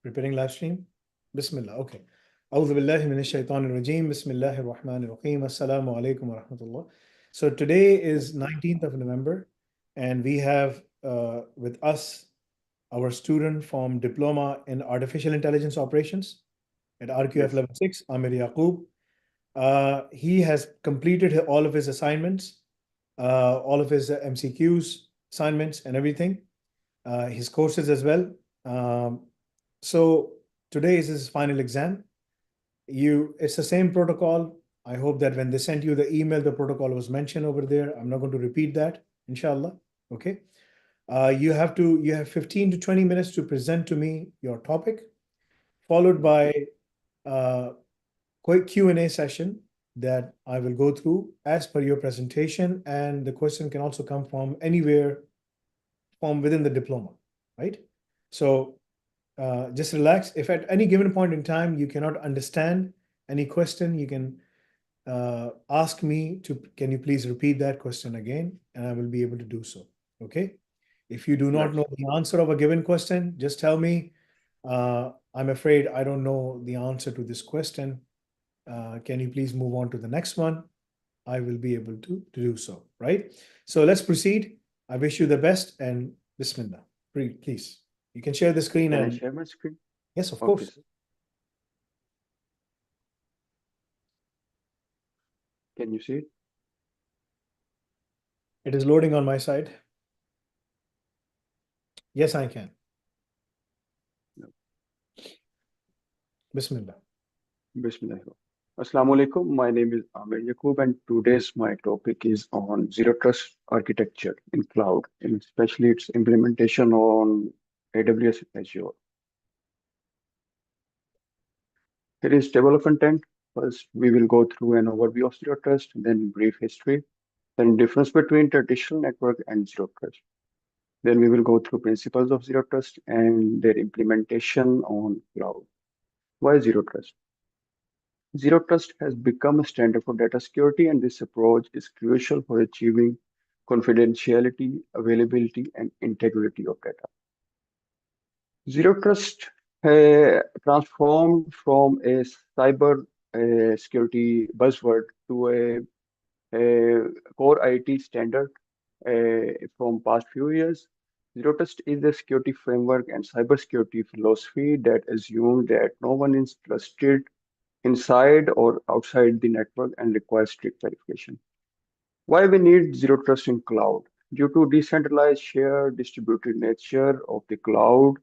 Preparing live stream? Bismillah. Okay. أعوذ بالله من الشيطان الرجيم. بسم الله الرحمن الرحيم. السلام عليكم ورحمة الله. So today is 19th of November, and we have with us our student from Diploma in Artificial Intelligence Operations at RQF Yes. Level 6, Amir Yaqoob. He has completed all of his assignments, all of his MCQs, assignments, and everything, his courses as well. So today is his final exam. It's the same protocol. I hope that when they sent you the email, the protocol was mentioned over there. I'm not going to repeat that, inshallah. Okay. You have 15 to 20 minutes to present to me your topic, followed by quick Q&A session that I will go through as per your presentation, and the question can also come from anywhere from within the diploma, right? So just relax. If at any given point in time you cannot understand any question, you can ask me can you please repeat that question again, and I will be able to do so, okay? If you do not Yes. know the answer of a given question, just tell me, I'm afraid I don't know the answer to this question. Can you please move on to the next one? I will be able to do so, right? So let's proceed. I wish you the best, and Bismillah. Please. You can share the screen. Can I And share my screen? yes, of Okay, course. sir. Can you see it? It is loading on my side. Yes, I can. No. Bismillah. Bismillah. Assalamu alaikum. My name is Amir Yaqoob, and today's my topic is on zero trust architecture in cloud, and especially its implementation on AWS Azure. Here is table of content. First, we will go through an overview of zero trust, then brief history, then difference between traditional network and zero trust. Then we will go through principles of zero trust and their implementation on cloud. Why zero trust? Zero trust has become a standard for data security, and this approach is crucial for achieving confidentiality, availability, and integrity of data. Zero trust transformed from a cyber security buzzword to a core IT standard from past few years. Zero Trust is a security framework and cybersecurity philosophy that assumes that no one is trusted inside or outside the network and requires strict verification. Why we need Zero Trust in cloud? Due to decentralized, shared, distributed nature of the cloud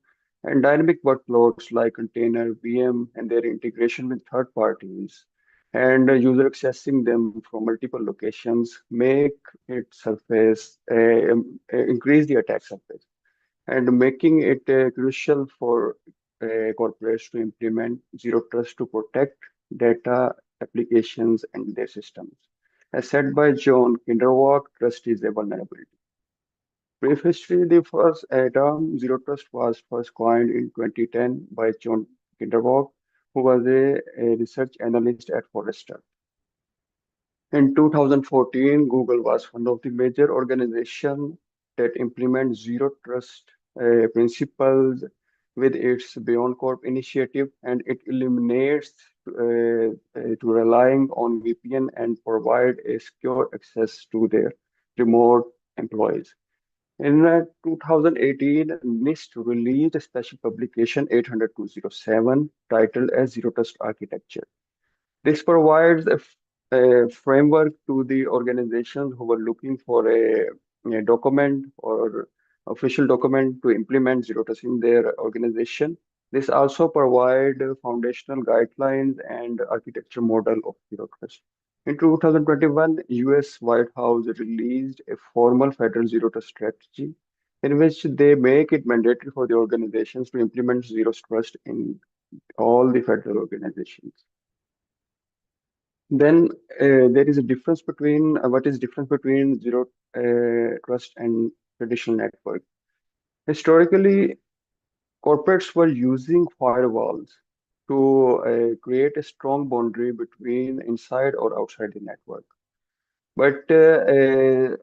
and dynamic workloads like container, VM, and their integration with third parties, and user accessing them from multiple locations make it surface increase the attack surface, and making it crucial for corporates to implement zero trust to protect data, applications, and their systems. As said by John Kinderwalk, trust is a vulnerability. Brief history: the first term zero trust was first coined in 2010 by John Kinderwalk, who was a research analyst at Forrester. In 2014, Google was one of the major organizations that implement zero trust principles with its Beyond Corp initiative, and it eliminates to relying on VPN and provide a secure access to their remote employees. In 2018, NIST released a special publication 80207 titled as Zero Trust Architecture. This provides a framework to the organizations who are looking for a document or official document to implement zero trust in their organization. This also provides foundational guidelines and architecture model of zero trust. In 2021, US White House released a formal federal zero trust strategy in which they make it mandatory for the organizations to implement zero trust in all the federal organizations. Then there is a difference between what is difference between zero trust and traditional network. Historically, corporates were using firewalls to create a strong boundary between inside or outside the network. But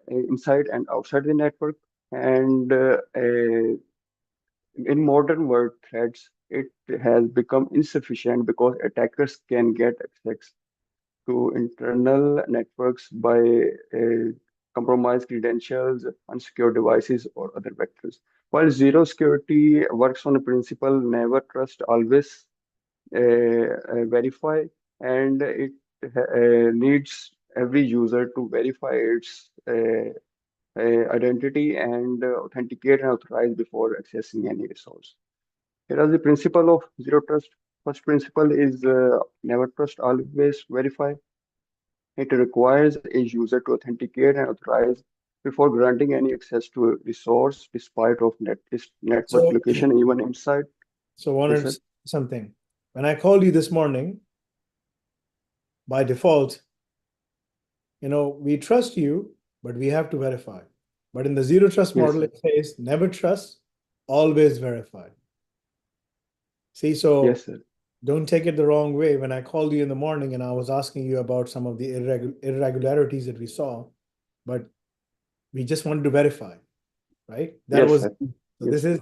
inside and outside the network, and in modern world threats it has become insufficient because attackers can get access to internal networks by compromised credentials, unsecured devices, or other vectors. While zero security works on the principle never trust, always verify, and it needs every user to verify its identity and authenticate and authorize before accessing any resource. Here is the principle of zero trust. First principle is never trust, always verify. It requires a user to authenticate and authorize before granting any access to a resource, despite of network So, location, even inside. so Yes, wanted to sir. say something. When I called you this morning, by default, we trust you, but we have to verify. But in the zero trust Yes, model, sir. it says never trust, always verify. See, Yes, so sir. don't take it the wrong way. When I called you in the morning and I was asking you about some of the irregularities that we saw, but we just wanted to verify, right? That Yes, was, sir. so Yes, this sir. is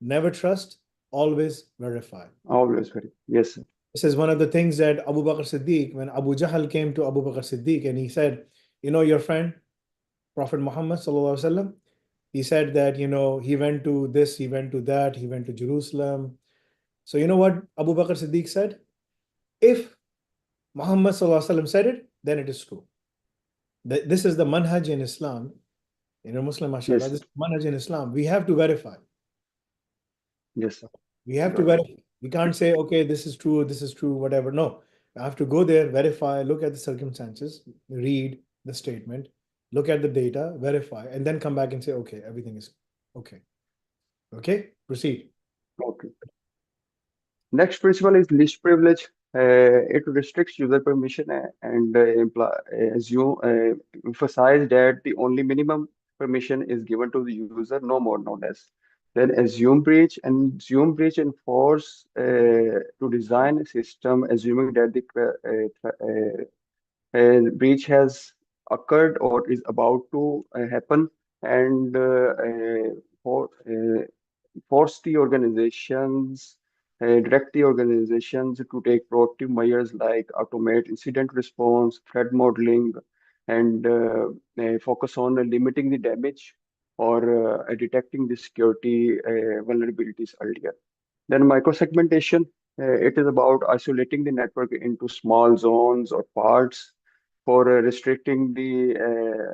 never trust, always verify. Always very. Yes, sir. This is one of the things that Abu Bakr Siddiq, when Abu Jahl came to Abu Bakr Siddiq and he said, your friend, Prophet Muhammad sallallahu alaihi wasallam, he said that, he went to this, he went to that, he went to Jerusalem. So you know what Abu Bakr Siddiq said? If Muhammad sallallahu alaihi wasallam said it, then it is true. This is the manhaj in Islam. Muslim, mashallah, Yes, this sir. is manhaj in Islam. We have to verify. Yes, sir. We have to Got it. verify. We can't say, okay, this is true, whatever. No, I have to go there, verify, look at the circumstances, read the statement, look at the data, verify, and then come back and say, okay, everything is okay. Okay, proceed. Okay. Next principle is least privilege. It restricts user permission and assume, emphasize that the only minimum permission is given to the user, no more, no less. Then assume breach, and assume breach enforce to design a system assuming that the breach has occurred or is about to happen, and for force the organizations, direct the organizations to take proactive measures like automate incident response, threat modeling, and focus on limiting the damage or detecting the security vulnerabilities earlier. Then microsegmentation, it is about isolating the network into small zones or parts for restricting the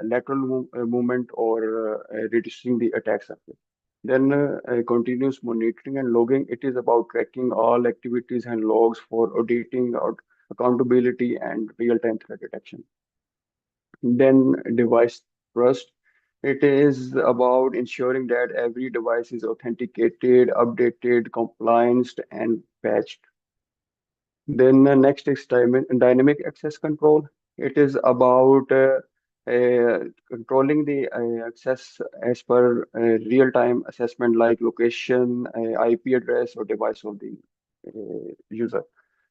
lateral movement or reducing the attack surface. Then continuous monitoring and logging. It is about tracking all activities and logs for auditing, out accountability, and real-time threat detection. Then device trust. It is about ensuring that every device is authenticated, updated, compliant, and patched. Then next is dynamic access control. It is about controlling the access as per real-time assessment like location, IP address, or device of the user.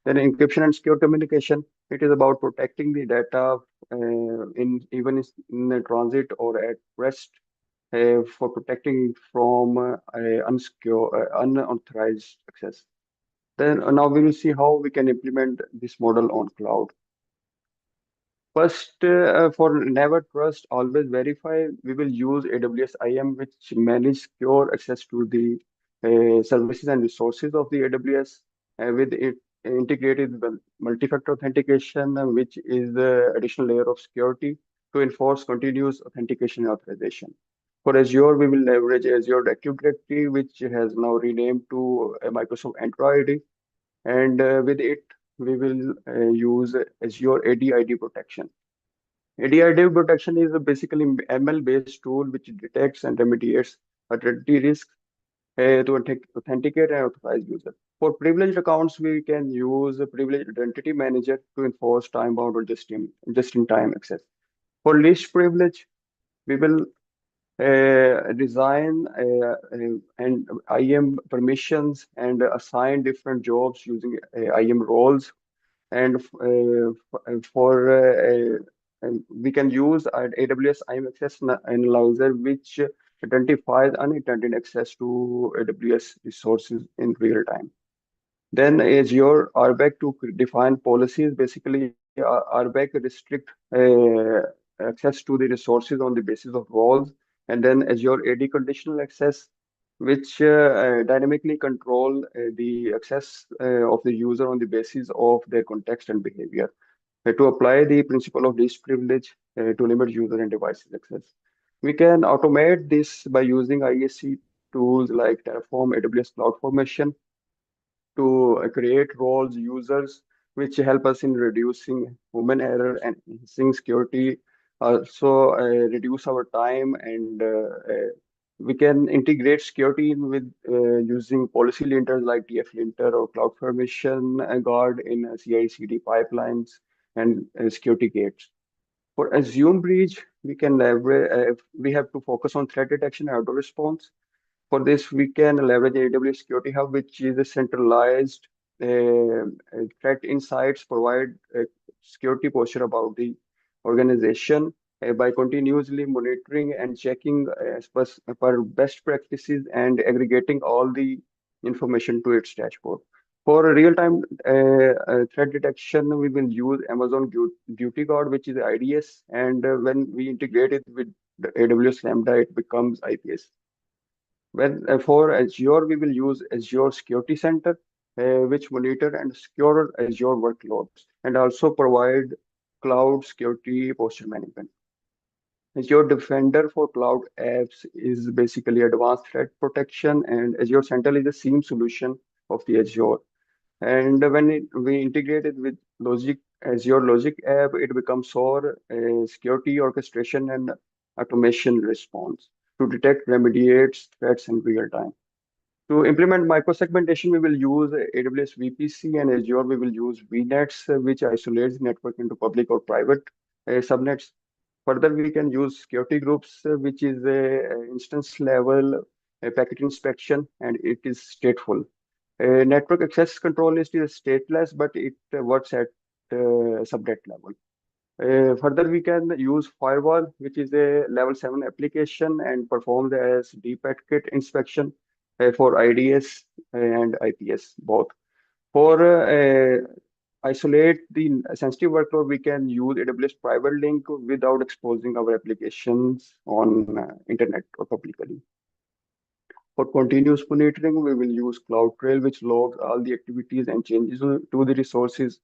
Then encryption and secure communication. It is about protecting the data in even in a transit or at rest for protecting it from unauthorized access. Then now we will see how we can implement this model on cloud. First, for never trust, always verify, we will use AWS IAM, which manage secure access to the services and resources of the AWS with it integrated with multi-factor authentication, which is the additional layer of security to enforce continuous authentication and authorization. For Azure, we will leverage Azure Active Directory, which has now renamed to Microsoft Entra ID, and with it, we will use Azure AD-ID protection. AD-ID protection is a basically ML-based tool which detects and remediates identity risks to authenticate and authorize users. For privileged accounts, we can use a privileged identity manager to enforce time-bound or just-in-time access. For least privilege, we will design and IAM permissions and assign different jobs using IAM roles. And for we can use an AWS IAM access analyzer, which identifies unintended access to AWS resources in real time. Then Azure RBAC to define policies. Basically, RBAC restrict access to the resources on the basis of roles, and then Azure AD conditional access, which dynamically control the access of the user on the basis of their context and behavior. To apply the principle of least privilege to limit user and devices access. We can automate this by using ISC tools like Terraform, AWS CloudFormation, to create roles, users, which help us in reducing human error and enhancing security. Also, reduce our time, and we can integrate security in with using policy linters like TF-linter or CloudFormation Guard in CI/CD pipelines and security gates. For assume breach, we can leverage. We have to focus on threat detection and auto response. For this, we can leverage AWS Security Hub, which is a centralized threat insights, provide security posture about the organization by continuously monitoring and checking per best practices and aggregating all the information to its dashboard. For real-time threat detection, we will use Amazon Duty Guard, which is IDS, and when we integrate it with the AWS Lambda, it becomes IPS. When for Azure, we will use Azure Security Center, which monitor and secure Azure workloads and also provide cloud security posture management. Azure Defender for cloud apps is basically advanced threat protection, and Azure Central is a SIEM solution of the Azure. And when we integrate it with Azure Logic app, it becomes SOAR, security orchestration and automation response to detect, remediate threats in real time. To implement microsegmentation, we will use AWS VPC, and Azure we will use VNets, which isolates the network into public or private subnets. Further, we can use security groups, which is a instance level packet inspection, and it is stateful. Network access control list is stateless, but it works at subnet level. Further, we can use firewall, which is a level 7 application and performs as deep packet inspection for IDS and IPS both. For isolate the sensitive workload, we can use AWS private link without exposing our applications on internet or publicly. For continuous monitoring, we will use CloudTrail, which logs all the activities and changes to the resources.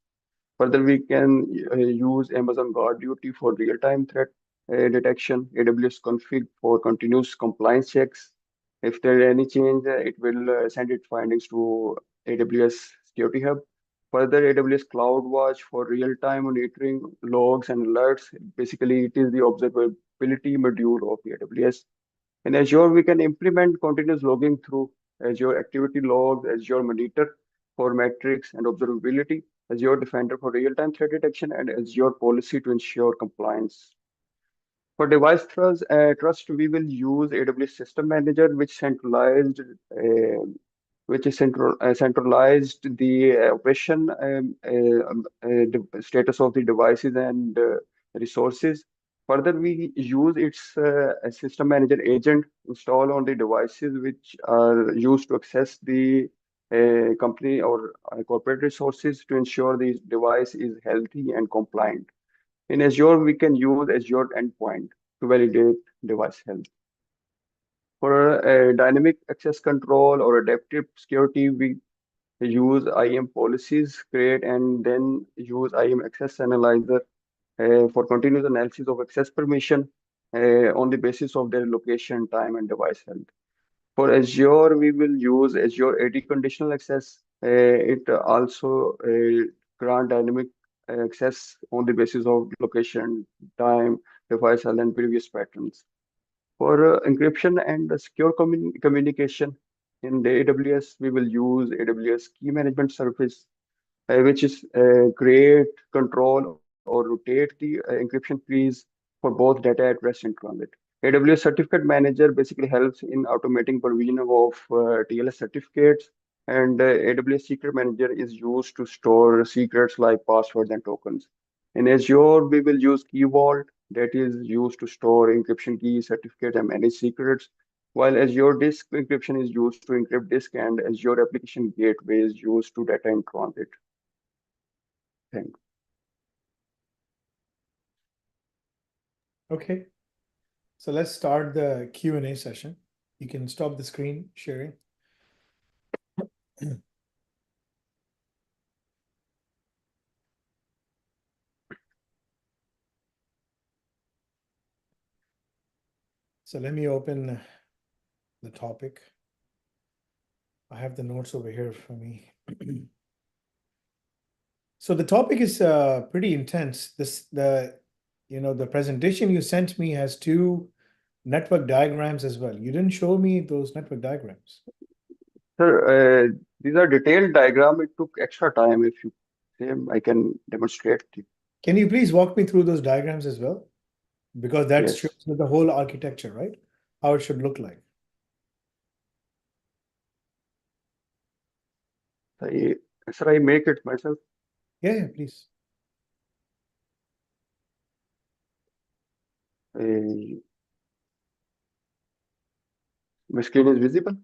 Further, we can use Amazon Guard Duty for real-time threat detection, AWS Config for continuous compliance checks. If there is any change, it will send its findings to AWS Security Hub. Further, AWS CloudWatch for real-time monitoring, logs, and alerts. Basically, it is the observability module of the AWS. In Azure, we can implement continuous logging through Azure Activity Logs, Azure Monitor for metrics and observability, Azure Defender for real-time threat detection, and Azure Policy to ensure compliance. For device trust, we will use AWS System Manager, which centralized the operation status of the devices and resources. Further, we use its system manager agent installed on the devices which are used to access the company or corporate resources to ensure the device is healthy and compliant. In Azure, we can use Azure Endpoint to validate device health. For dynamic access control or adaptive security, we use IAM policies, create and then use IAM access analyzer for continuous analysis of access permission on the basis of their location, time, and device health. For Azure, we will use Azure AD conditional access. It also grant dynamic access on the basis of location, time, device health, and previous patterns. For encryption and secure communication in the AWS, we will use AWS Key Management Service, which is create, control, or rotate the encryption keys for both data at rest and transit. AWS Certificate Manager basically helps in automating provision of TLS certificates, and AWS Secret Manager is used to store secrets like passwords and tokens. In Azure, we will use Key Vault that is used to store encryption keys, certificates, and manage secrets. while Azure Disk Encryption is used to encrypt disk, and Azure Application Gateway is used to data in transit. Thanks. Okay. So let's start the Q&A session. You can stop the screen sharing. So let me open the topic. I have the notes over here for me. So the topic is pretty intense. The presentation you sent me has two network diagrams as well. You didn't show me those network diagrams. Sir, these are detailed diagram. It took extra time. If you say, I can demonstrate. Can you please walk me through those diagrams as well? Because that Yes. shows the whole architecture, right? How it should look like. Sir, I make it myself. Yeah, please. My screen is visible.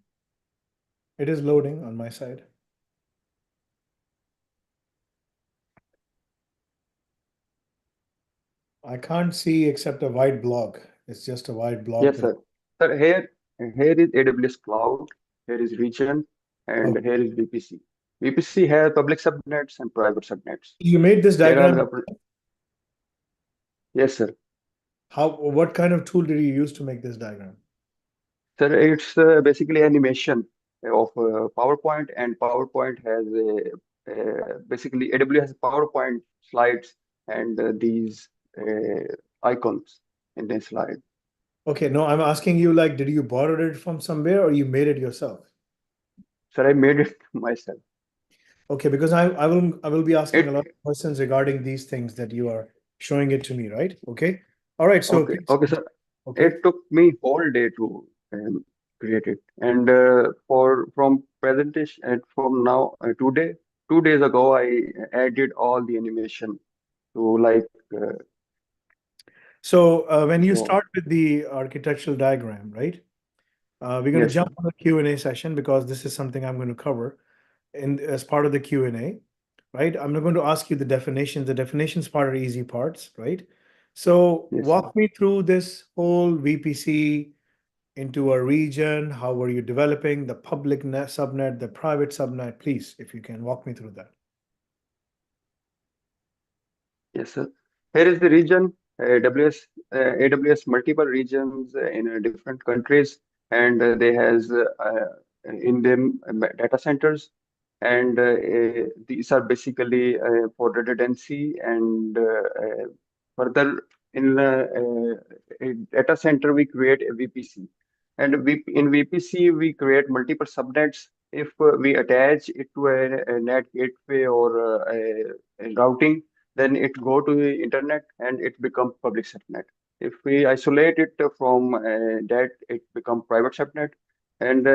It is loading on my side. I can't see except a white block. It's just a white block. Yes, sir. Sir, here is AWS Cloud, here is region, and here is VPC. VPC has public subnets and private subnets. You made this Here are diagram. Yes, sir. What kind of tool did you use to make this diagram? Sir, it's basically animation of PowerPoint, and PowerPoint has basically AWS has PowerPoint slides and these icons in the slide. Okay, no, I'm asking you, like, did you borrow it from somewhere or you made it yourself? Sir, I made it myself. Okay, because I will be asking a lot of questions regarding these things that you are showing it to me, right? Okay. All right. So Okay, please. okay, sir. Okay. It took me whole day to create it, and from presentation and from now 2 days ago, I added all the animation to like. So when you So start with the architectural diagram, right? We're going to yes, jump sir. on the Q&A session because this is something I'm going to cover as part of the Q&A, right? I'm not going to ask you the definitions. The definitions part are easy parts, right? So Yes, sir. walk me through this whole VPC into a region. How were you developing the public subnet, the private subnet? Please, if you can walk me through that. Yes, sir. Here is the region, AWS multiple regions in different countries, and they has in them data centers, and these are basically for redundancy and further in a data center we create a VPC, and in VPC we create multiple subnets. If we attach it to a net gateway or a routing, then it go to the internet and it become public subnet. If we isolate it from that, it become private subnet. And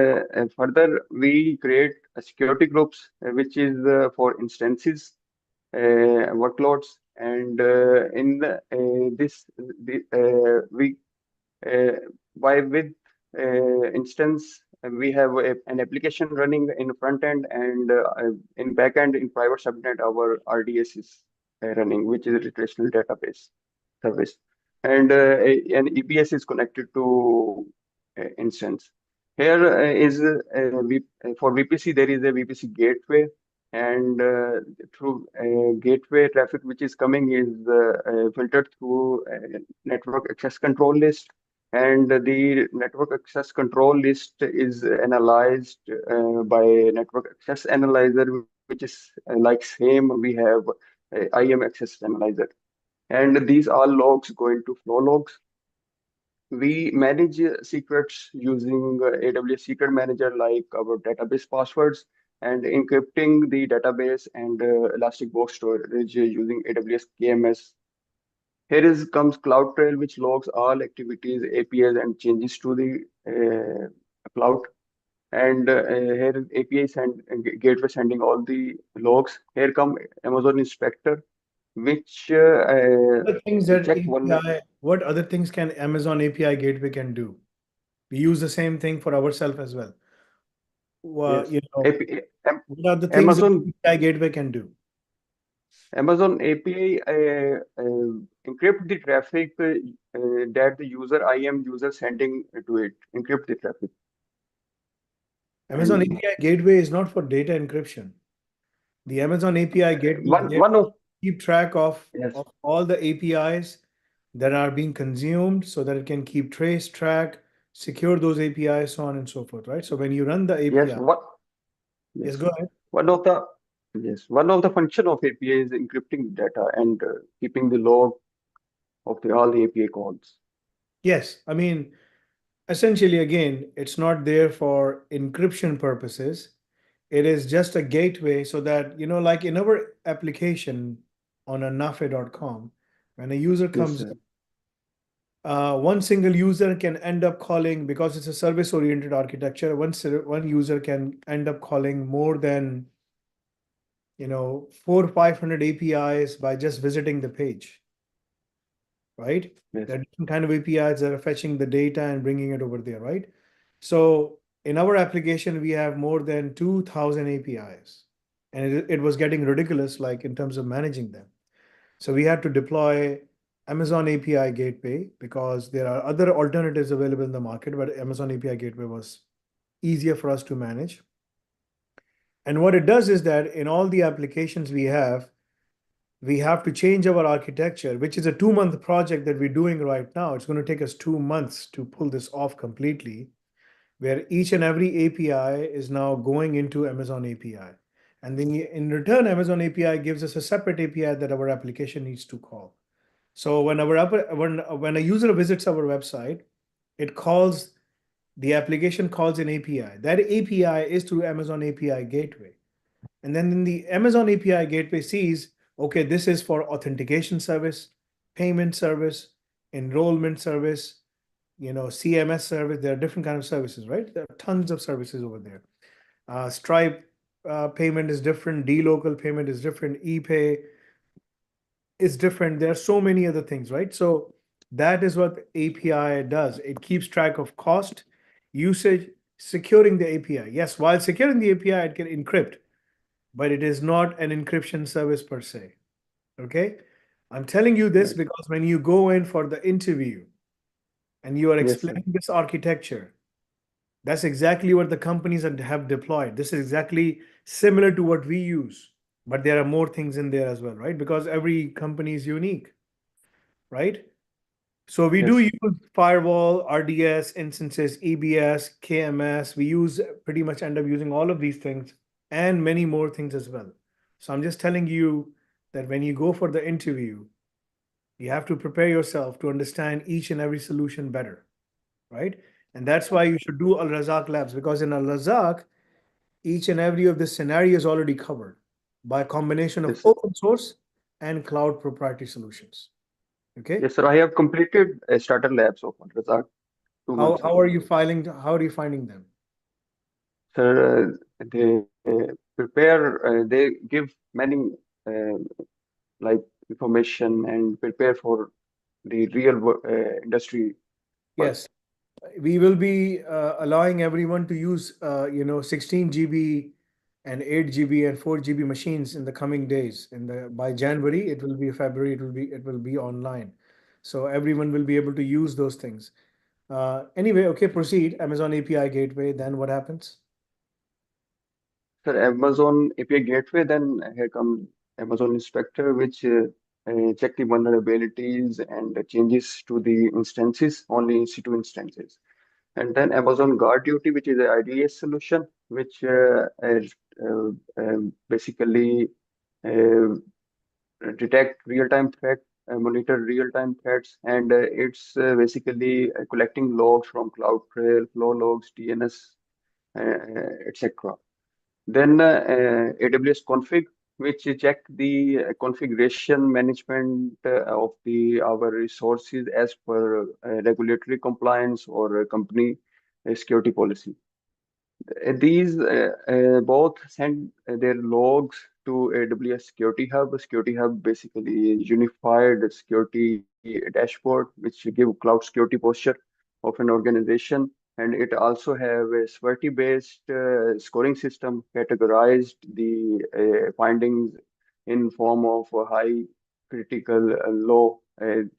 further, we create security groups, which is for instances, workloads, and we uh, by with instance we have an application running in front end, and in back end in private subnet our RDS is running, which is a relational database service, and an EBS is connected to instance. Here for VPC there is a VPC gateway, and through gateway traffic which is coming is filtered through network access control list, and the network access control list is analyzed by network access analyzer, which is like same we have IAM access analyzer, and these are logs going to flow logs. We manage secrets using AWS Secret Manager, like our database passwords, and encrypting the database and elastic box storage using AWS KMS. Here is comes CloudTrail, which logs all activities, APIs, and changes to the cloud. And here is API gateway sending all the logs. Here come Amazon Inspector, which The things that check one. API, what other things can Amazon API Gateway can do? We use the same thing for ourselves as well. Well, Yes. what are the things that Amazon API gateway can do? Amazon API encrypt the traffic that the IM user sending to it, encrypt the traffic. Amazon And API gateway is not for data encryption. The Amazon API gateway is there one to of keep track yes, of all the APIs that are being consumed so that it can keep trace, track, secure those APIs, so on and so forth, right? So when you run the yes, API, what yes, yes, go ahead. one of the one of the function of API is encrypting data and keeping the log of all the API calls. Yes, I mean, essentially, again, it's not there for encryption purposes. It is just a gateway so that, like in our application on a nafe.com, when a user Yes, comes, sir. one single user can end up calling, because it's a service-oriented architecture, one user can end up calling more than, 400 or 500 APIs by just visiting the page, right? Yes, There are different kind of APIs that are fetching the data and bringing it over there, right? So in our application, we have more than 2,000 APIs, and it was getting ridiculous, like in terms of managing them. So we had to deploy Amazon API Gateway because there are other alternatives available in the market, but Amazon API Gateway was easier for us to manage. And what it does is that in all the applications we have to change our architecture, which is a 2-month project that we're doing right now. It's going to take us 2 months to pull this off completely, where each and every API is now going into Amazon API. And then in return, Amazon API gives us a separate API that our application needs to call. So when a user visits our website, the application calls an API. That API is through Amazon API Gateway. And then in the Amazon API Gateway sees, okay, this is for authentication service, payment service, enrollment service, CMS service. There are different kind of services, right? There are tons of services over there. Stripe payment is different, dLocal payment is different, ePay is different. There are so many other things, right? So that is what API does. It keeps track of cost, usage, securing the API. Yes, while securing the API, it can encrypt, but it is not an encryption service per se. Okay? I'm telling you this yes, because when you go in for the interview and you are yes, sir. explaining this architecture, that's exactly what the companies have deployed. This is exactly similar to what we use, but there are more things in there as well, right? Because every company is unique, right? So we do Yes, use firewall, RDS instances, EBS, KMS. We use pretty much end up using all of these things and many more things as well. So I'm just telling you that when you go for the interview, you have to prepare yourself to understand each and every solution better, right? And that's why you should do Al Razak Labs, because in Al Razak, each and every of the scenario is already covered by a combination of yes, sir. open source and cloud proprietary solutions. Okay. Yes, sir. I have completed a starter labs of Razak two How months how ago. are you filing? How are you finding them? Sir, they they give many uh, like information and prepare for the real industry work. Yes, we will be allowing everyone to use 16 GB and 8 GB and 4 GB machines in the coming days. By January, it will be February, it will be online. So everyone will be able to use those things. Anyway, okay, proceed. Amazon API Gateway, then what happens? Sir, Amazon API Gateway, then here comes Amazon Inspector, which check the vulnerabilities and the changes to the instances, only EC2 instances. And then Amazon Guard Duty, which is a IDS solution, which basically uh, detect real-time threat, monitor real-time threats, and it's basically collecting logs from CloudTrail, flow logs, DNS, etc. Then AWS config, which check the configuration management of our resources as per regulatory compliance or company security policy. These both send their logs to AWS Security Hub. Security Hub basically is unified security dashboard, which give cloud security posture of an organization. and it also have a SWOT-based scoring system, categorized the findings in form of a high, critical, low,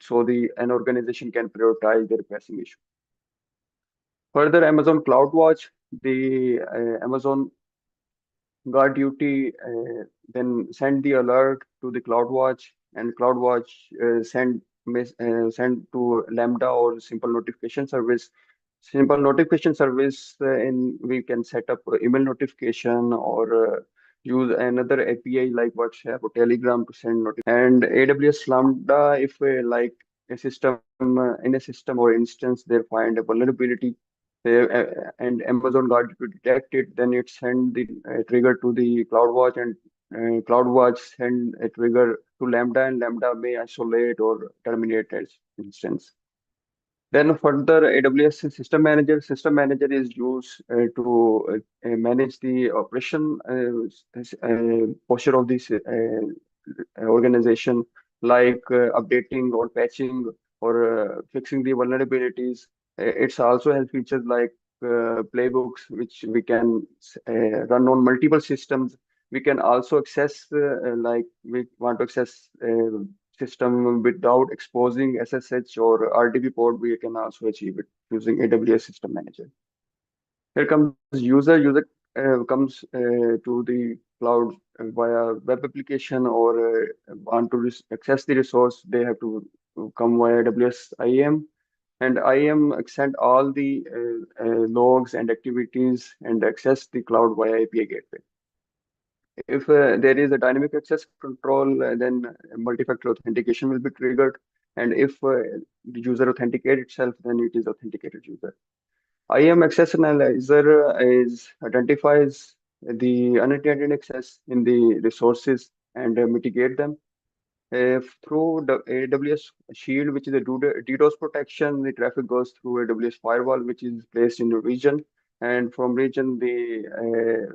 so an organization can prioritize their pressing issue. Further, Amazon CloudWatch, the Amazon Guard Duty then send the alert to the CloudWatch, and CloudWatch send to Lambda or simple notification service. Simple notification service in we can set up email notification or use another API like WhatsApp or Telegram to send notification. And AWS Lambda, if like a system in a system or instance they find a vulnerability, and Amazon got to detect it, then it send the trigger to the CloudWatch, and CloudWatch send a trigger to Lambda, and Lambda may isolate or terminate its instance. Then further, AWS System Manager is used to manage the operation posture of this organization, like updating or patching or fixing the vulnerabilities. It's also has features like playbooks, which we can run on multiple systems. We can also access, like we want to access system without exposing SSH or RDP port, we can also achieve it using AWS System Manager. Here comes user. User comes to the cloud via web application or want to access the resource. They have to come via AWS IAM, and IAM send all the logs and activities and access the cloud via API gateway. If there is a dynamic access control, then multi-factor authentication will be triggered. And if the user authenticate itself, then it is authenticated user. IAM access analyzer identifies the unintended access in the resources and mitigate them. Through the AWS Shield, which is a DDoS protection, the traffic goes through AWS Firewall, which is placed in the region, and from region the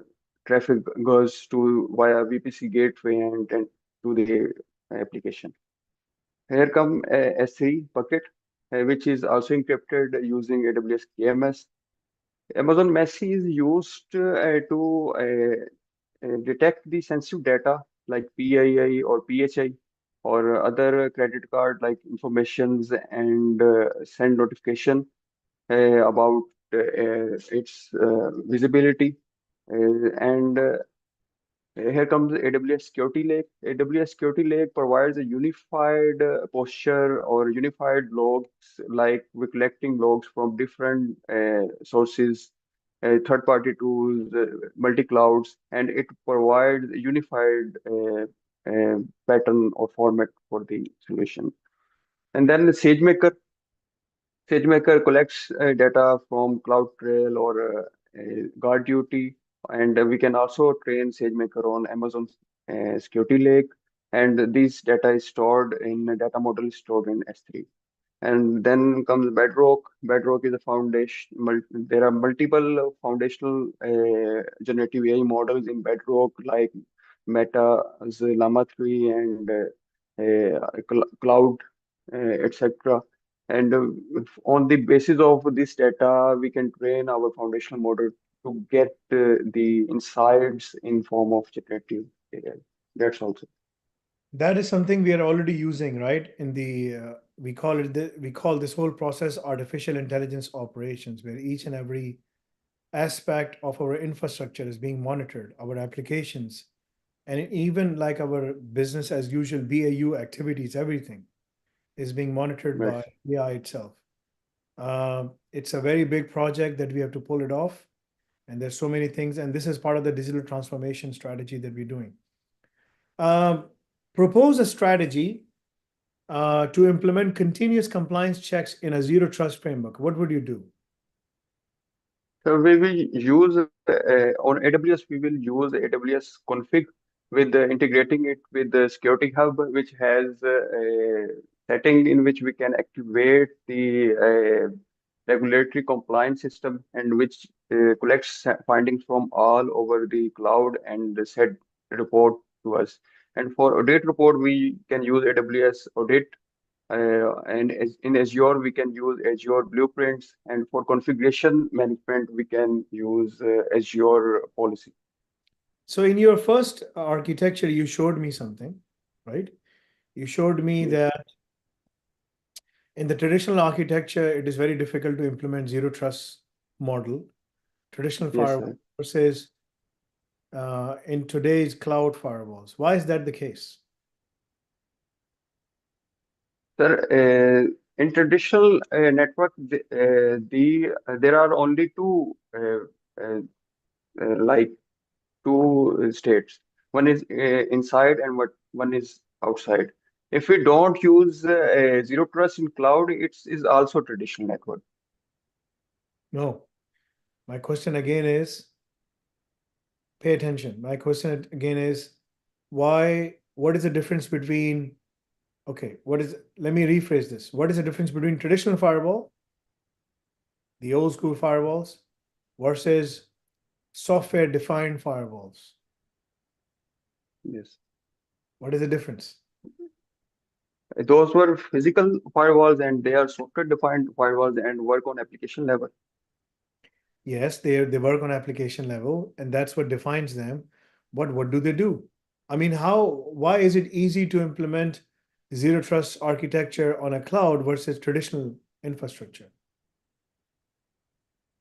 traffic goes to via VPC gateway and to the application. Here come S3 bucket, which is also encrypted using AWS KMS. Amazon Messi is used to detect the sensitive data like PII or PHI or other credit card like informations and send notification about its visibility. And Here comes AWS Security Lake. AWS Security Lake provides a unified posture or unified logs, like we're collecting logs from different sources, third-party tools, multi-clouds, and it provides a unified pattern or format for the solution. And then the SageMaker collects data from CloudTrail or Guard Duty, and we can also train SageMaker on Amazon Security Lake. And this data is stored in a data model stored in S3. And then comes Bedrock. Bedrock is a foundation. There are multiple foundational generative AI models in Bedrock, like Meta's Llama 3 and Cloud, etc. And on the basis of this data, we can train our foundational model to get the insights in form of generative AI. That's also. That is something we are already using, right? In the we call this whole process artificial intelligence operations, where each and every aspect of our infrastructure is being monitored, our applications, and even like our business as usual BAU activities, everything is being monitored Right. by AI itself. It's a very big project that we have to pull it off, and there's so many things, and this is part of the digital transformation strategy that we're doing. Propose a strategy to implement continuous compliance checks in a zero trust framework. What would you do? So we will use on AWS, we will use AWS config with integrating it with the Security Hub, which has a setting in which we can activate the regulatory compliance system and which collects findings from all over the cloud and set report to us. And for audit report, we can use AWS Audit, and in Azure, we can use Azure Blueprints, and for configuration management, we can use Azure Policy. So in your first architecture, you showed me something, right? You showed me Yes, that in the traditional architecture, it is very difficult to implement zero trust model, traditional yes, firewall sir. versus in today's cloud firewalls. Why is that the case? Sir, in traditional network, there are only uh, like two states. One is inside and one is outside. If we don't use zero trust in cloud, it is also traditional network. No. My question again is, pay attention. My question again is, what is the difference between, okay, let me rephrase this. What is the difference between traditional firewall, the old school firewalls, versus software-defined firewalls? Yes. What is the difference? Those were physical firewalls and they are software-defined firewalls and work on application level. Yes, they work on application level, and that's what defines them. But what do they do? I mean, why is it easy to implement zero trust architecture on a cloud versus traditional infrastructure?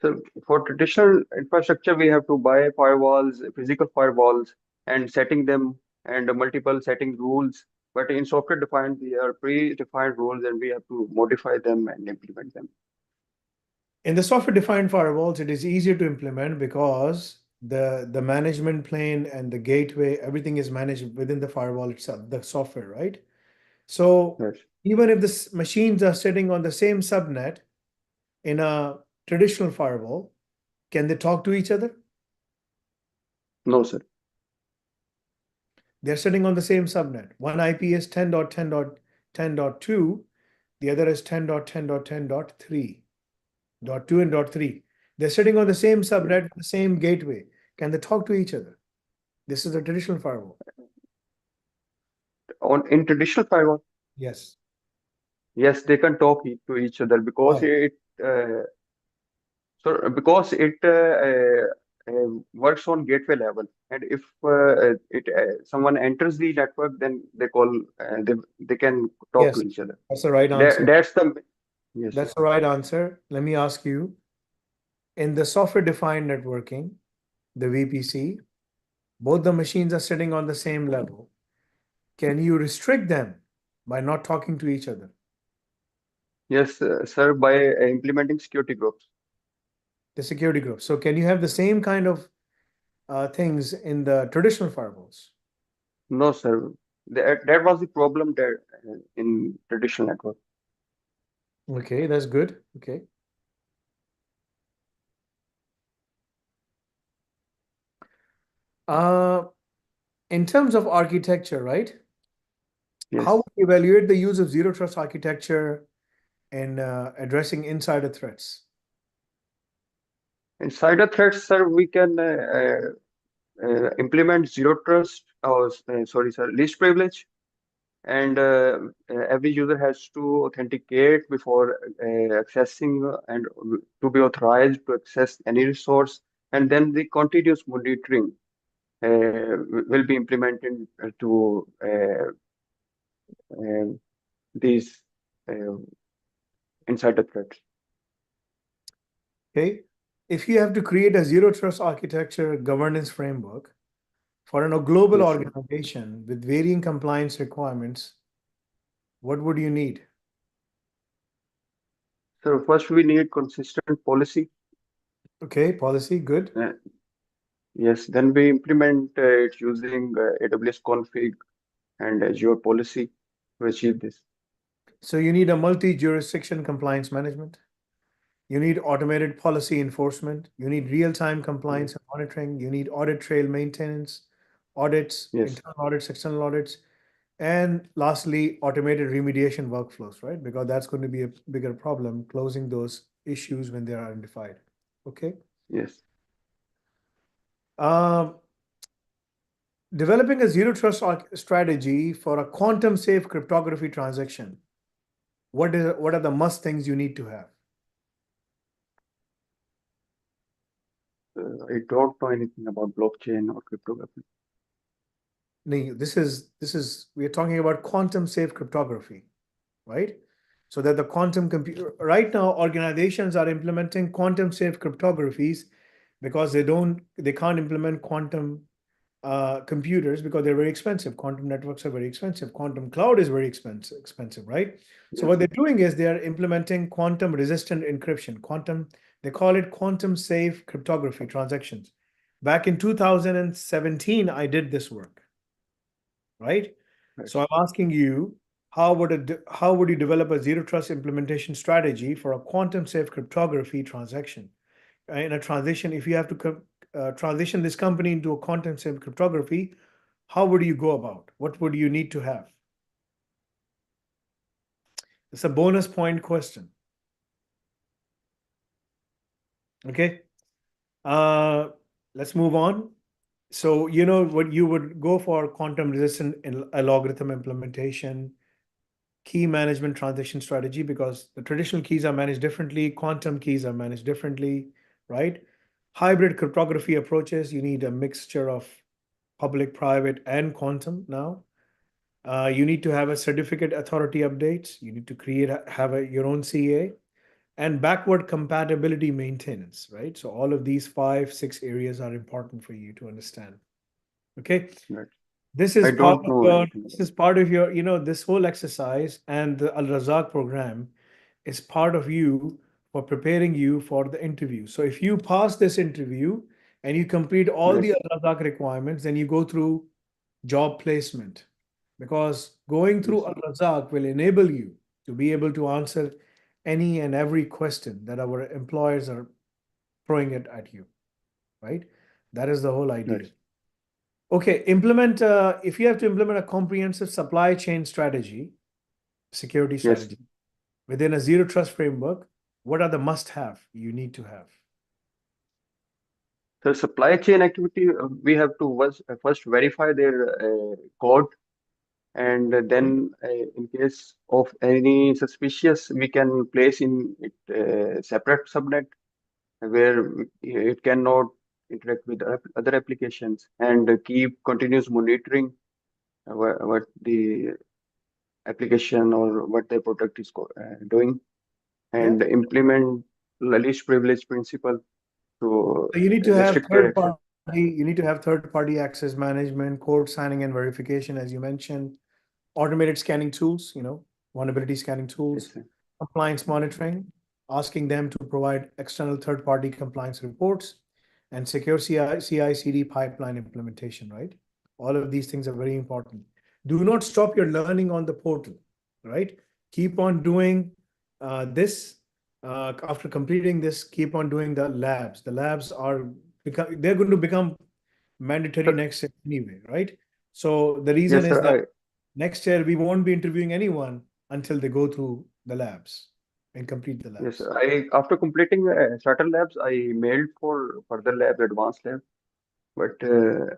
So for traditional infrastructure, we have to buy firewalls, physical firewalls, and setting them and multiple setting rules. But in software defined, they are pre-defined rules and we have to modify them and implement them. In the software-defined firewalls, it is easier to implement because the management plane and the gateway, everything is managed within the firewall itself, the software, right? So Yes. even if the machines are sitting on the same subnet in a traditional firewall, can they talk to each other? No, sir. They're sitting on the same subnet. One IP is 10.10.10.2, the other is 10.10.10.3, dot 2 and dot 3. They're sitting on the same subnet, the same gateway. Can they talk to each other? This is a traditional firewall. In traditional firewall, Yes. yes, they can talk to each other because Why? uh, works on gateway level, and if someone enters the network, then they can talk to Yes, each other. that's the right That answer. that's the yes, sir. That's the right answer. Let me ask you, in the software-defined networking, the VPC, both the machines are sitting on the same level. Can you restrict them by not talking to each other? Yes, sir. By implementing security groups. The security group. So can you have the same kind of things in the traditional firewalls? No, sir. That was the problem there in traditional network. Okay, that's good. Okay. Uh, in terms of architecture, right? How Yes. would you evaluate the use of zero trust architecture in addressing insider threats? Inside a threat, sir, we can implement zero trust, or sorry, sir, least privilege, and every user has to authenticate before accessing and to be authorized to access any resource, and then the continuous monitoring will be implemented to uh, these uh, insider threats. Okay. If you have to create a zero trust architecture governance framework for a global Yes, sir. organization with varying compliance requirements, what would you need? So first we need consistent policy. Okay, policy, good. Uh, yes, then we implement it using AWS config and Azure policy to achieve this. So you need a multi-jurisdiction compliance management. You need automated policy enforcement. You need real-time Yes, compliance and monitoring. You need audit trail maintenance, audits, yes, internal audits, external audits. And lastly, automated remediation workflows, right? Because that's going to be a bigger problem, closing those issues when they are identified. Okay. yes. Um, Developing a zero trust strategy for a quantum safe cryptography transaction. what are the must things you need to have? I don't know anything about blockchain or cryptography. No, this is we are talking about quantum safe cryptography, right? So that the quantum computer right now organizations are implementing quantum safe cryptographies because they can't implement quantum computers because they're very expensive. Quantum networks are very expensive. Quantum cloud is very expensive, right? So Yes, what they're doing is they are implementing quantum resistant encryption. They call it quantum safe cryptography transactions. Back in 2017, I did this work, right? right. So I'm asking you, how would you develop a zero trust implementation strategy for a quantum safe cryptography transaction? In a transition, if you have to transition this company into a quantum safe cryptography, how would you go about? What would you need to have? It's a bonus point question. Okay. Let's move on. So you know what you would go for: quantum resistant algorithm implementation, key management transition strategy, because the traditional keys are managed differently, quantum keys are managed differently, right? Hybrid cryptography approaches, you need a mixture of public, private, and quantum now. You need to have a certificate authority updates. You need to your own CA and backward compatibility maintenance, right? So all of these 5, 6 areas are important for you to understand. Okay. Right. This is I part don't of know your, anything this about is part of your, this whole exercise and the Al Razak program is part of you for preparing you for the interview. So if you pass this interview and you complete it. all the Yes, Al Razak requirements, then you go through job placement, because going through yes, Al Razak will enable you to be able to answer any and every question that our employers are throwing it at you, right? That is the whole idea. right. Okay, if you have to implement a comprehensive supply chain strategy, security Yes. strategy within a zero trust framework, what are the must have you need to have? So supply chain activity, we have to first verify their code, and then in case of any suspicious, we can place in it separate subnet where it cannot interact with other applications, and keep continuous monitoring what the application or what the product is doing, Yeah. and implement the least privilege principle to So you need to have restrict their access. third party access management, code signing and verification, as you mentioned, automated scanning tools, vulnerability scanning tools, Yes, sir. compliance monitoring, asking them to provide external third party compliance reports, and secure CI/CD pipeline implementation, right? All of these things are very important. Do not stop your learning on the portal, right? Keep on doing this. After completing this, keep on doing the labs. The labs they're going to become mandatory Sir, next year anyway, right? So the reason yes, is that sir. next year we won't be interviewing anyone until they go through the labs and complete the Yes, labs. sir. After completing starter labs, I mailed for further labs, advanced lab. But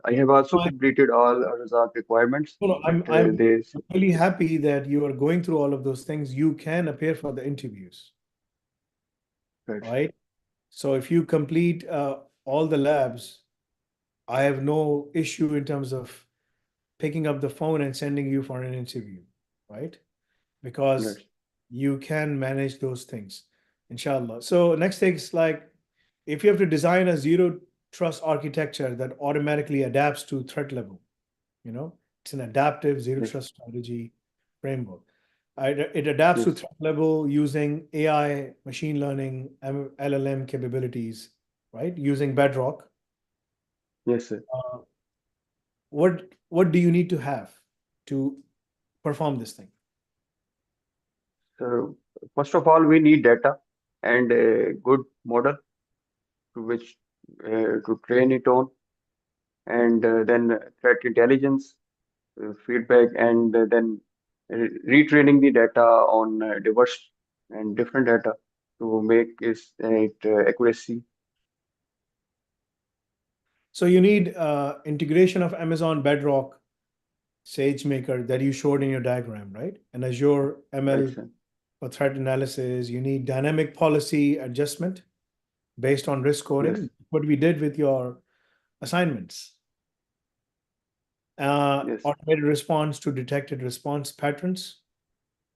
I have also Fine. completed all Razak requirements. No, no, But I'm they, really happy that you are going through all of those things. You can appear for the interviews, right, right? So if you complete all the labs, I have no issue in terms of picking up the phone and sending you for an interview, right? right. Because you can manage those things, inshallah. So next thing is like, if you have to design a zero trust architecture that automatically adapts to threat level, it's an adaptive zero Yes, trust strategy framework. It adapts to yes, threat level using AI, machine learning, LLM capabilities, right? Using Bedrock. yes, sir. Uh, what do you need to have to perform this thing? So first of all, we need data and a good model to which to train it on, and then threat intelligence, feedback, and then retraining the data on diverse and different data to make it accuracy. So you need integration of Amazon Bedrock, SageMaker that you showed in your diagram, right? And Azure Right, ML sir. for threat analysis. You need dynamic policy adjustment based on risk scoring. Yes. What we did with your assignments. Yes. Automated response to detected response patterns,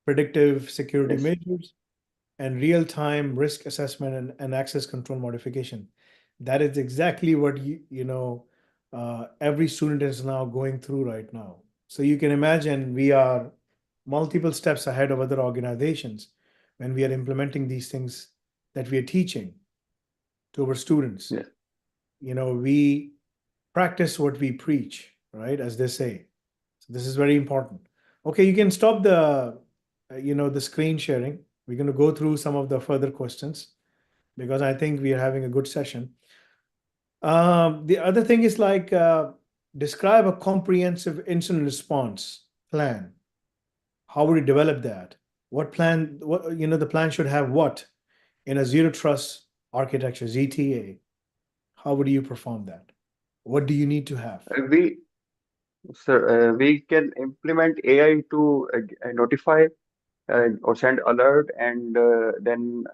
predictive security Yes. measures, and real-time risk assessment and access control modification. That is exactly what every student is now going through right now. So you can imagine we are multiple steps ahead of other organizations when we are implementing these things that we are teaching to our students. Yes. We practice what we preach, right? As they say. So this is very important. Okay, you can stop the screen sharing. We're going to go through some of the further questions because I think we are having a good session. The other thing is like describe a comprehensive incident response plan. How would you develop that? What plan? The plan should have what in a zero trust architecture, ZTA? How would you perform that? What do you need to have? We, sir, we can implement AI to notify or send alert and then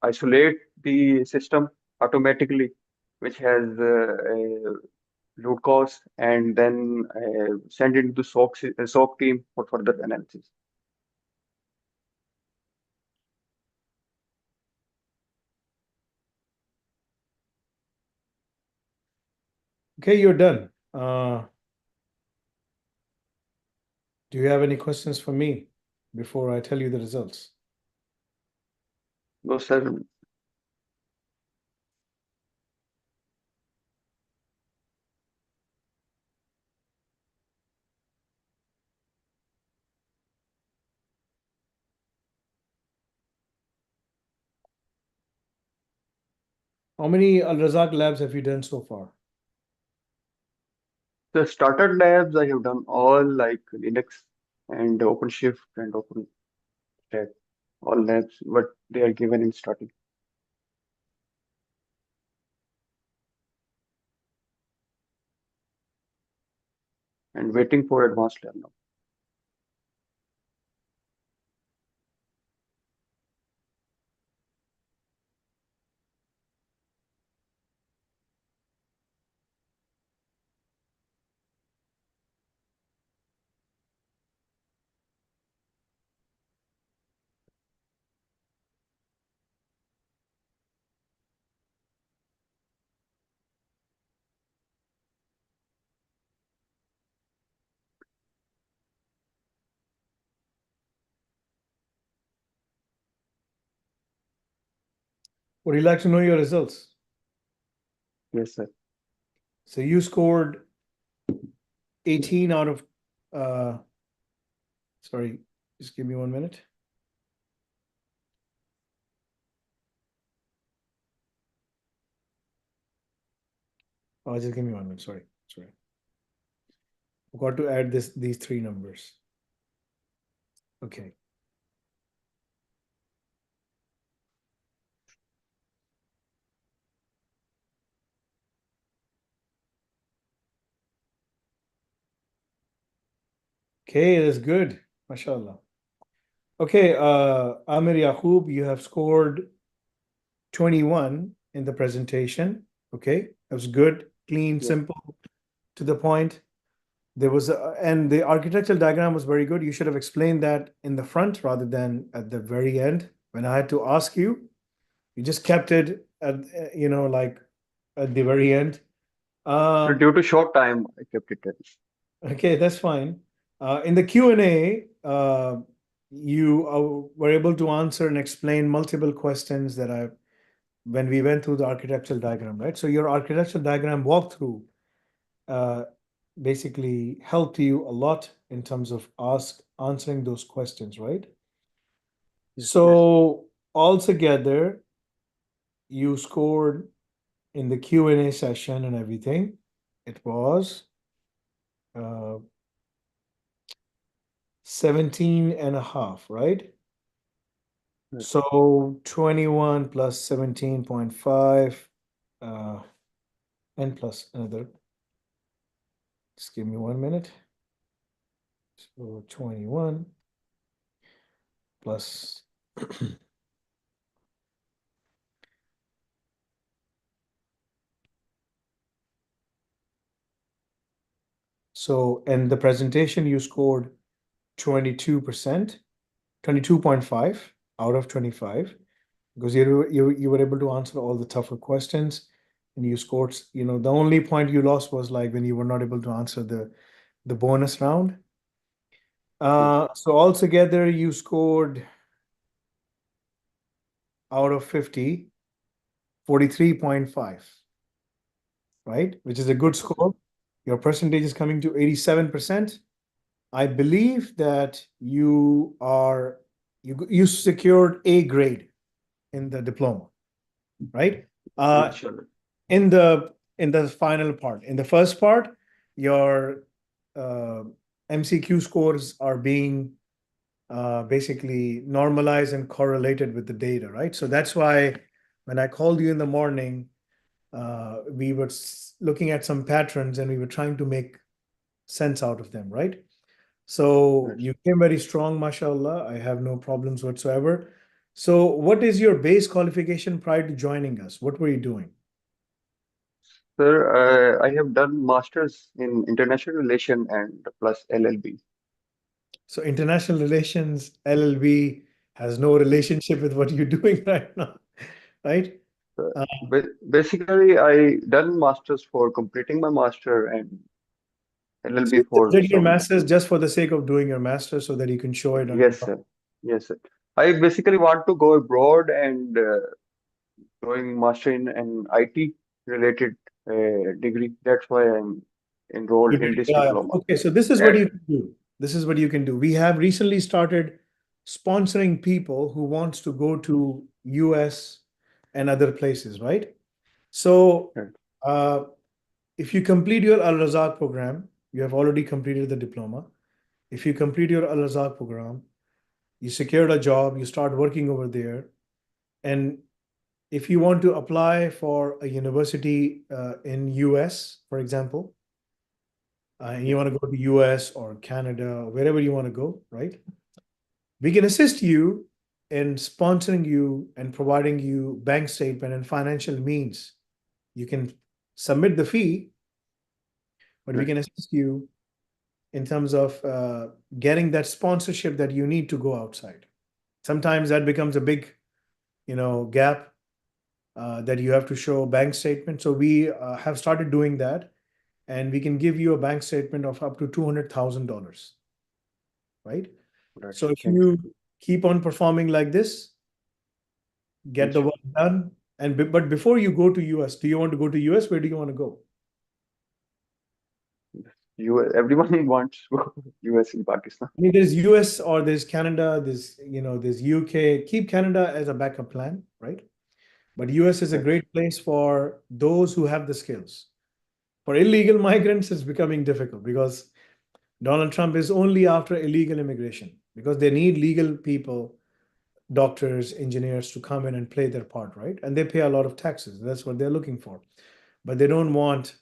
isolate the system automatically, which has root cause, and then send it to SOC team for further analysis. Okay, you're done. Do you have any questions for me before I tell you the results? No, sir. How many Al Razak labs have you done so far? The starter labs I have done all like Linux and OpenShift and OpenStack, all labs, what they are given in starting. And waiting for advanced lab now. Would you like to know your results? Yes, sir. So you scored 18 out of, sorry, just give me 1 minute. Oh, just give me 1 minute. Sorry. Forgot to add these three numbers. Okay. Okay, that's good. MashaAllah. Okay, Amir Yaqoob, you have scored 21 in the presentation. Okay, that was good, clean, Yes. simple, to the point. And the architectural diagram was very good. You should have explained that in the front rather than at the very end. When I had to ask you, you just kept it at, like at the very end. Due to short time, I kept it there. Okay, that's fine. In the Q&A, you were able to answer and explain multiple questions when we went through the architectural diagram, right? So your architectural diagram walkthrough basically helped you a lot in terms of answering those questions, right? Yes. So altogether, you scored in the Q&A session and everything. It was 17 and a half, right? Yes. So 21 plus 17.5 and plus another. Just give me 1 minute. So 21 plus. So in the presentation, you scored 22%, 22.5 out of 25, because you were able to answer all the tougher questions, and you scored, the only point you lost was like when you were not able to answer the bonus round. So altogether you scored out of 50, 43.5, right? Which is a good score. Your percentage is coming to 87%. I believe that you secured A grade in the diploma, right? Inshallah. In the final part, in the first part, your MCQ scores are being basically normalized and correlated with the data, right? So that's why when I called you in the morning, we were looking at some patterns and we were trying to make sense out of them, right? So Right. you came very strong, mashallah. I have no problems whatsoever. So what is your base qualification prior to joining us? What were you doing? Sir, I have done masters in international relation and plus LLB. So international relations, LLB has no relationship with what you're doing right now, right? Uh, Uh, Basically, I done masters for completing my master and so LLB you just for did your some. master's just for the sake of doing your master's so that you can show it on your Yes, sir. Yes, sir. I basically want to go abroad and doing master in an IT related degree. That's why I'm enrolled in this Yeah, yeah. diploma. Okay, so this is what And you can do. This is what you can do. We have recently started sponsoring people who wants to go to US and other places, right? So right, uh, if you complete your Al Razak program, you have already completed the diploma. If you complete your Al Razak program, you secured a job, you start working over there, and if you want to apply for a university in US, for example, and you yes, want to go to US or Canada or wherever you want to go, right? We can assist you in sponsoring you and providing you bank statement and financial means. You can submit the fee, but we right, can assist you in terms of getting that sponsorship that you need to go outside. Sometimes that becomes a big, gap that you have to show bank statement. So we have started doing that, and we can give you a bank statement of up to $200,000, right? right. So if Thank you keep on performing like this, you. get the work done, but before you go to US, do you want to go to US? Where do you want to go? Everyone wants to go US in Pakistan. I mean, there's US or there's Canada, there's UK. Keep Canada as a backup plan, right? But US is a Right, great place for those who have the skills. For illegal migrants, it's becoming difficult because Donald Trump is only after illegal immigration because they need legal people, doctors, engineers to come in and play their part, right? And they pay a lot of taxes. That's what they're looking for. But they don't want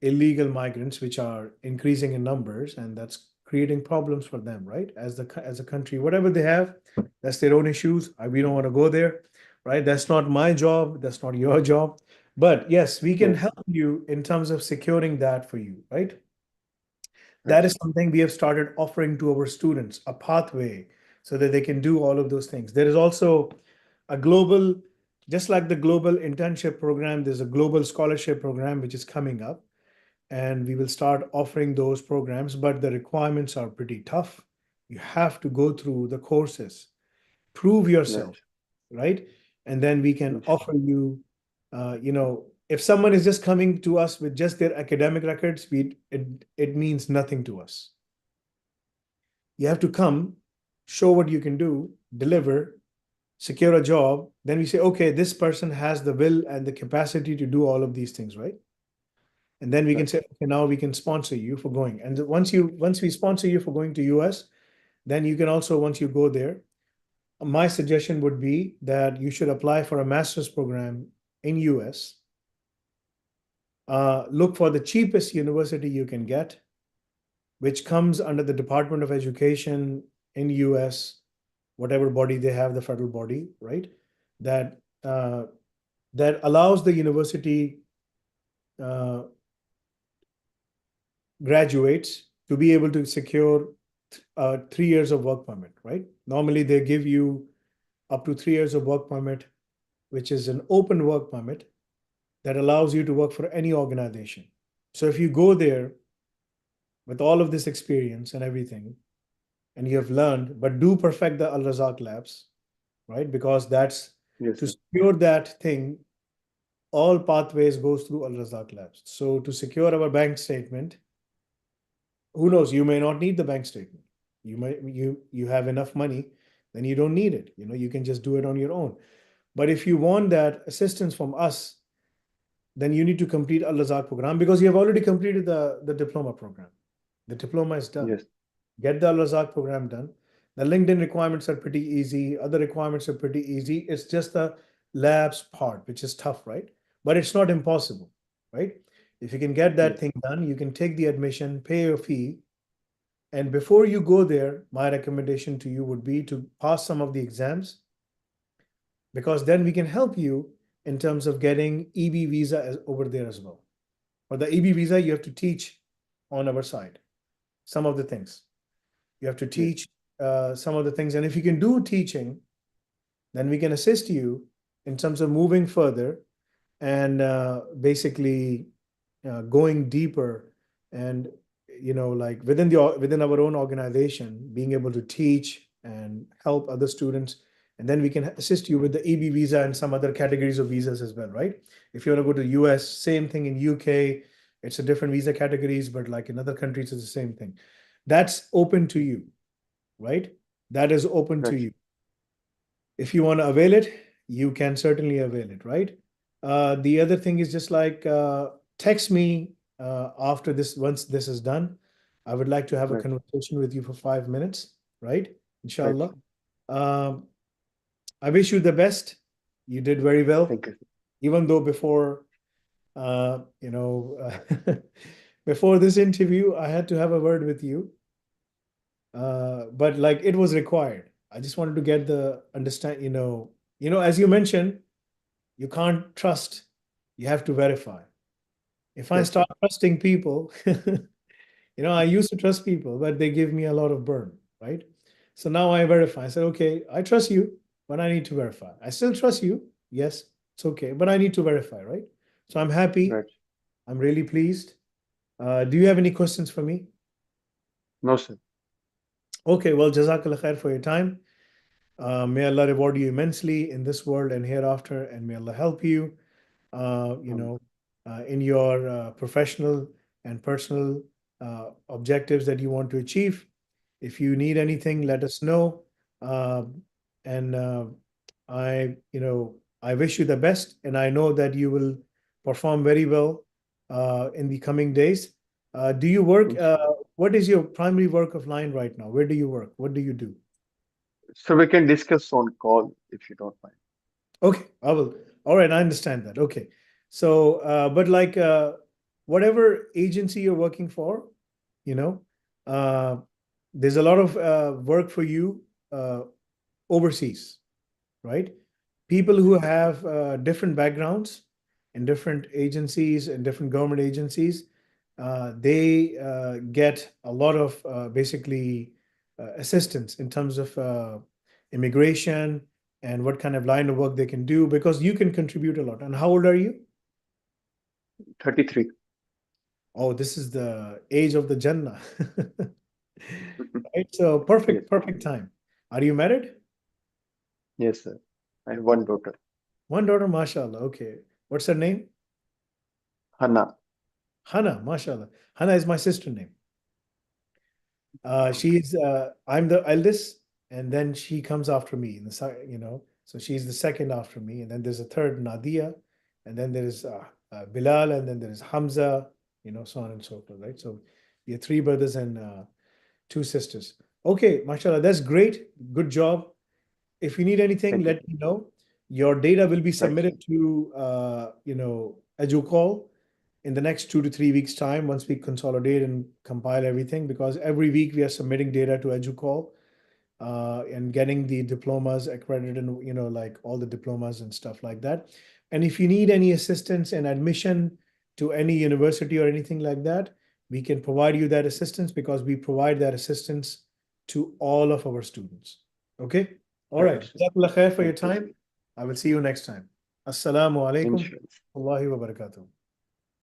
illegal migrants, which are increasing in numbers, and that's creating problems for them, right? As a country, whatever they have, that's their own issues. We don't want to go there, right? That's not my job. That's not your job. But yes, we can yes, help you in terms of securing that for you, right? right, That is something we have started offering to our students, a pathway so that they can do all of those things. There is also a global, just like the global internship program, there's a global scholarship program which is coming up, and we will start offering those programs, but the requirements are pretty tough. You have to go through the courses, prove right. yourself, right? And then we can Yes, offer you, if someone is just coming to us with just their academic records, it means nothing to us. You have to come, show what you can do, deliver, secure a job. Then we say, okay, this person has the will and the capacity to do all of these things, right? And then we can right, say, okay, now we can sponsor you for going. And once we sponsor you for going to US, then you can also, once you go there, my suggestion would be that you should apply for a master's program in US. Look for the cheapest university you can get, which comes under the Department of Education in US. whatever body they have, the federal body, right? That that allows the university graduates to be able to secure 3 years of work permit, right? Normally, they give you up to 3 years of work permit, which is an open work permit that allows you to work for any organization. So if you go there with all of this experience and everything, and you have learned, but do perfect the Al Razak labs, right? Because that's Yes, to sir. secure that thing, all pathways goes through Al Razak labs. So to secure our bank statement, who knows, you may not need the bank statement. You have enough money, then you don't need it. You can just do it on your own. But if you want that assistance from us, then you need to complete Al Razak program because you have already completed the diploma program. The diploma is done. Yes, Get the Al Razak program done. The LinkedIn requirements are pretty easy. Other requirements are pretty easy. It's just the labs part, which is tough, right? But it's not impossible, right? If you can get that yes, thing done, you can take the admission, pay your fee. And before you go there, my recommendation to you would be to pass some of the exams because then we can help you in terms of getting EB visa over there as well. For the EB visa, you have to teach on our side some of the things. You have to yes. teach some of the things. And if you can do teaching, then we can assist you in terms of moving further and basically going deeper and like within our own organization, being able to teach and help other students. And then we can assist you with the EB visa and some other categories of visas as well, right? If you want to go to US, same thing in UK, it's a different visa categories, but like in other countries, it's the same thing. That's open to you, right? That is open to Right. you. If you want to avail it, you can certainly avail it, right? The other thing is just like text me after this, once this is done. I would like to have a Right. conversation with you for 5 minutes, right? Right. Inshallah. Um, I wish you the best. You did very well, Thank you. even though before, uh, you know, before this interview, I had to have a word with you. But like it was required. I just wanted to get the understand, as you mentioned, you can't trust, you have to verify. If I Yes, sir. start trusting people, I used to trust people, but they give me a lot of burn, right? So now I verify. I said, okay, I trust you, but I need to verify. I still trust you. Yes, it's okay, but I need to verify, right? So I'm happy. Right. I'm really pleased. Do you have any questions for me? No, sir. Okay, well, Jazakallah khair for your time. May Allah reward you immensely in this world and hereafter, and may Allah help you, uh, you Um, know, in your professional and personal objectives that you want to achieve. If you need anything, let us know. And I wish you the best, and I know that you will perform very well in the coming days. Do you work? inshallah. What is your primary work of line right now? Where do you work? What do you do? So we can discuss on call if you don't mind. Okay, I will. All right, I understand that. Okay. So, but like whatever agency you're working for, you know, uh, there's a lot of work for you overseas, right? People who have different backgrounds in different agencies and different government agencies, they get a lot of basically assistance in terms of immigration and what kind of line of work they can do because you can contribute a lot. And how old are you? 33. Oh, this is the age of the Jannah. Right? So Yes. perfect time. Are you married? Yes, sir. I have one daughter, One daughter, mashallah. Okay. What's her name? Hannah. Hannah, mashallah. Hannah is my sister name. Okay. I'm the eldest, and then she comes after me. So she's the second after me, and then there's a third, Nadia, and then there is Bilal, and then there is Hamza, so on and so forth, right? So we have three brothers and two sisters. Okay, mashallah, that's great. Good job. If you need anything, Thank you. let me know. Your data will be Right, sir. submitted to, EduQual in the next 2 to 3 weeks' time once we consolidate and compile everything, because every week we are submitting data to EduQual. and getting the diplomas accredited, and like all the diplomas and stuff like that. And if you need any assistance in admission to any university or anything like that, we can provide you that assistance, because we provide that assistance to all of our students. Okay? All right. Jazakallah khair for your time. I will see you next time. Assalamu alaikum Inshallah. wa rahmatullahi wa barakatuh.